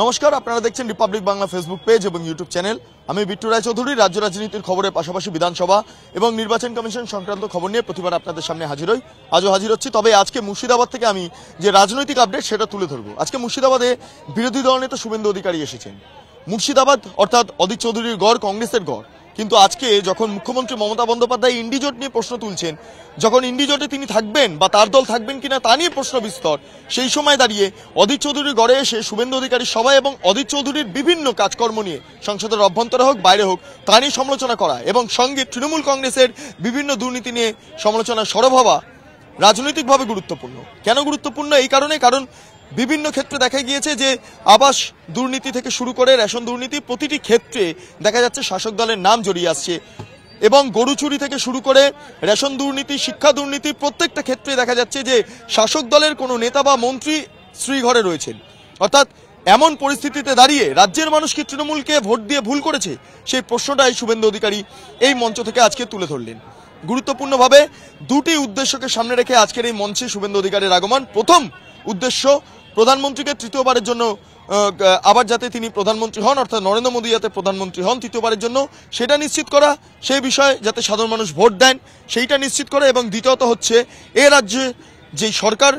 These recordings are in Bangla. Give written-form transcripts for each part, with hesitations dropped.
নমস্কার, আপনারা দেখছেন রিপাবলিক বাংলা ফেসবুক পেজ এবং ইউটিউব চ্যানেল। আমি বিট্টু রায়চৌধুরী। রাজ্য রাজনীতির খবরের পাশাপাশি বিধানসভা এবং নির্বাচন কমিশন সংক্রান্ত খবর নিয়ে প্রতিবার আপনাদের সামনে হাজির হই। আজও হাজির হচ্ছি, তবে আজকে মুর্শিদাবাদ থেকে আমি যে রাজনৈতিক আপডেট সেটা তুলে ধরবো। আজকে মুর্শিদাবাদে বিরোধী দল নেতা শুভেন্দু অধিকারী এসেছেন। মুর্শিদাবাদ অর্থাৎ অধীর চৌধুরীর গড়, কংগ্রেসের গড়। কিন্তু আজকে যখন মুখ্যমন্ত্রী মমতা বন্দ্যোপাধ্যায় ইন্ডিজোট নিয়ে প্রশ্ন তুলছেন, যখন ইন্ডিজোটে তিনি থাকবেন বা তার দল থাকবেন কিনা তা নিয়ে প্রশ্ন বিস্তর, সেই সময় দাঁড়িয়ে অধীর চৌধুরীর গড়ে এসে শুভেন্দু অধিকারীর সভা এবং অধীর চৌধুরীর বিভিন্ন কাজকর্ম নিয়ে সংসদের অভ্যন্তরে হোক বাইরে হোক তা নিয়ে সমালোচনা করা এবং সঙ্গে তৃণমূল কংগ্রেসের বিভিন্ন দুর্নীতি নিয়ে সমালোচনা সরব হওয়া রাজনৈতিকভাবে গুরুত্বপূর্ণ। কেন গুরুত্বপূর্ণ? এই কারণ বিভিন্ন ক্ষেত্রে দেখা গিয়েছে যে আবাস দুর্নীতি থেকে শুরু করে রেশন দুর্নীতি, প্রতিটি ক্ষেত্রে দেখা যাচ্ছে শাসক দলের নাম জড়িয়ে আসছে এবং গরু চুরি থেকে শুরু করে রেশন দুর্নীতি, শিক্ষা দুর্নীতি, প্রত্যেকটা ক্ষেত্রে দেখা যাচ্ছে যে শাসক দলের কোনো নেতা বা মন্ত্রী শ্রীঘরে রয়েছেন। অর্থাৎ এমন পরিস্থিতিতে দাঁড়িয়ে রাজ্যের মানুষ কি তৃণমূলকে ভোট দিয়ে ভুল করেছে? সেই প্রশ্নটাই শুভেন্দু অধিকারী এই মঞ্চ থেকে আজকে তুলে ধরলেন। গুরুত্বপূর্ণভাবে দুটি উদ্দেশ্যকে সামনে রেখে আজকের এই মঞ্চে শুভেন্দু অধিকারীর আগমন। প্রথম উদ্দেশ্য, প্রধানমন্ত্রীকে তৃতীয়বারের জন্য আবার যাতে তিনি প্রধানমন্ত্রী হন, অর্থাৎ নরেন্দ্র মোদী যাতে প্রধানমন্ত্রী হন তৃতীয়বারের জন্য, সেটা নিশ্চিত করা, সেই বিষয়ে যাতে সাধারণ মানুষ ভোট দেন সেইটা নিশ্চিত করা। এবং দ্বিতীয়ত হচ্ছে এ রাজ্যে যেই সরকার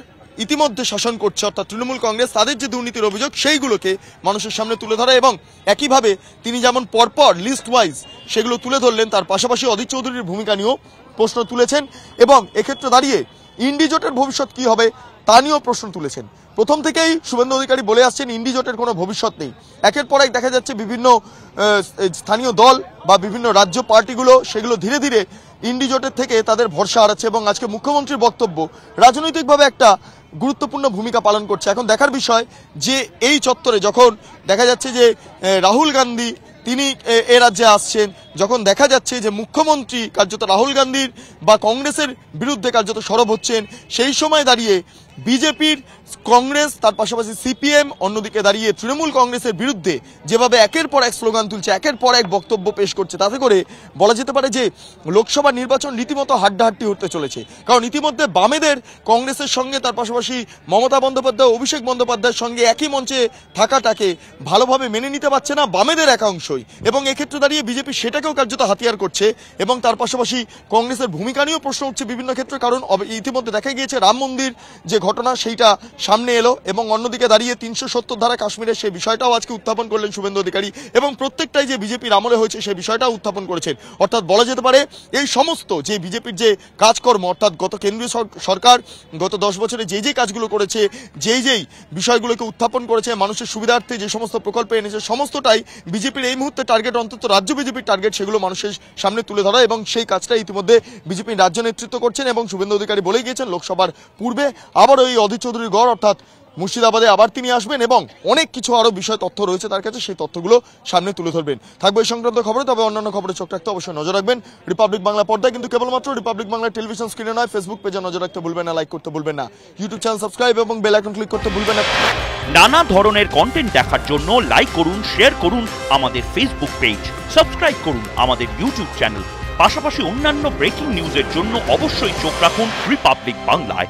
ইতিমধ্যে শাসন করছে অর্থাৎ তৃণমূল কংগ্রেস, তাদের যে দুর্নীতির অভিযোগ সেইগুলোকে মানুষের সামনে তুলে ধরা। এবং একইভাবে তিনি যেমন পরপর লিস্ট ওয়াইজ সেগুলো তুলে ধরলেন, তার পাশাপাশি অধীর চৌধুরীর ভূমিকা নিয়েও প্রশ্ন তুলেছেন এবং এক্ষেত্রে দাঁড়িয়ে ইন্ডিজোটের ভবিষ্যৎ কি হবে তা নিয়েও প্রশ্ন তুলেছেন। প্রথম থেকেই শুভেন্দু অধিকারী বলে আসছেন ইন্ডিজোটের কোনো ভবিষ্যৎ নেই। একের পর এক দেখা যাচ্ছে বিভিন্ন স্থানীয় দল বা বিভিন্ন রাজ্য পার্টিগুলো সেগুলো ধীরে ধীরে ইন্ডিজোটের থেকে তাদের ভরসা হারাচ্ছে এবং আজকে মুখ্যমন্ত্রীর বক্তব্য রাজনৈতিকভাবে একটা গুরুত্বপূর্ণ ভূমিকা পালন করছে। এখন দেখার বিষয় যে এই চত্বরে যখন দেখা যাচ্ছে যে রাহুল গান্ধী তিনি এ রাজ্যে আসছেন, যখন দেখা যাচ্ছে যে মুখ্যমন্ত্রী কার্যত রাহুল গান্ধীর বা কংগ্রেসের বিরুদ্ধে কার্যত সরব হচ্ছেন, সেই সময় দাঁড়িয়ে বিজেপির, কংগ্রেস, তার পাশাপাশি সিপিএম, অন্যদিকে দাঁড়িয়ে তৃণমূল কংগ্রেসের বিরুদ্ধে যেভাবে একের পর এক স্লোগান তুলছে, একের পর এক বক্তব্য পেশ করছে, তাতে করে বলা যেতে পারে যে লোকসভা নির্বাচন রীতিমতো হাড্ডাহাড্ডি হতে চলেছে। কারণ ইতিমধ্যে বামেদের কংগ্রেসের সঙ্গে, তার পাশাপাশি মমতা বন্দ্যোপাধ্যায়, অভিষেক বন্দ্যোপাধ্যায়ের সঙ্গে একই মঞ্চে থাকাটাকে ভালোভাবে মেনে নিতে পারছে না বামেদের একাংশই, এবং এক্ষেত্রে দাঁড়িয়ে বিজেপি সেটাকেও কার্যত হাতিয়ার করছে। এবং তার পাশাপাশি কংগ্রেসের ভূমিকা নিয়েও প্রশ্ন উঠছে বিভিন্ন ক্ষেত্রে, কারণ ইতিমধ্যে দেখা গিয়েছে রাম মন্দির যে ঘটনা সেইটা সামনে এলো এবং অন্যদিকে দাঁড়িয়ে 370 ধারা কাশ্মীরের সেই বিষয়টাও আজকে উত্থাপন করলেন শুভেন্দু অধিকারী এবং প্রত্যেকটাই যে বিজেপির আমলে হয়েছে সেই বিষয়টাও উত্থাপন করেছেন। অর্থাৎ বলা যেতে পারে এই সমস্ত যে বিজেপির যে কাজকর্ম, অর্থাৎ গত কেন্দ্রীয় সরকার গত 10 বছরে যেই কাজগুলো করেছে, যেই বিষয়গুলোকে উত্থাপন করেছে, মানুষের সুবিধার্থে যে সমস্ত প্রকল্প এনেছে, সমস্তটাই বিজেপির এই মুহূর্তে টার্গেট, অন্তত রাজ্য বিজেপির টার্গেট, সেগুলো মানুষের সামনে তুলে ধরা এবং সেই কাজটা ইতিমধ্যে বিজেপির রাজ্য নেতৃত্ব করছেন। এবং শুভেন্দু অধিকারী বলে গিয়েছেন লোকসভার পূর্বে আবার ওই অধীর চৌধুরীর গড় অর্থাৎ মুর্শিদাবাদে আবার তিনি আসবেন এবং অনেক কিছু আরো বিষয় তথ্য রয়েছে তার কাছে, সেই তথ্যগুলো সামনে তুলে ধরবেন। থাকবে এই সংক্রান্ত খবরে, তবে অন্যান্য খবরে চোখ রাখতে অবশ্যই নজর রাখবেন রিপাবলিক বাংলা পর্দায়। কিন্তু কেবলমাত্র রিপাবলিক বাংলা টেলিভিশন স্ক্রিনে নয়, ফেসবুক পেজে নজর রাখতে ভুলবেন না, লাইক করতে ভুলবেন না, ইউটিউব চ্যানেল সাবস্ক্রাইব এবং বেল আইকন ক্লিক করতে ভুলবেন না। নানা ধরনের কন্টেন্ট দেখার জন্য লাইক করুন, শেয়ার করুন আমাদের ফেসবুক পেজ, সাবস্ক্রাইব করুন আমাদের ইউটিউব চ্যানেল। পাশাপাশি অন্যান্য ব্রেকিং নিউজের জন্য অবশ্যই চোখ রাখুন রিপাবলিক বাংলায়।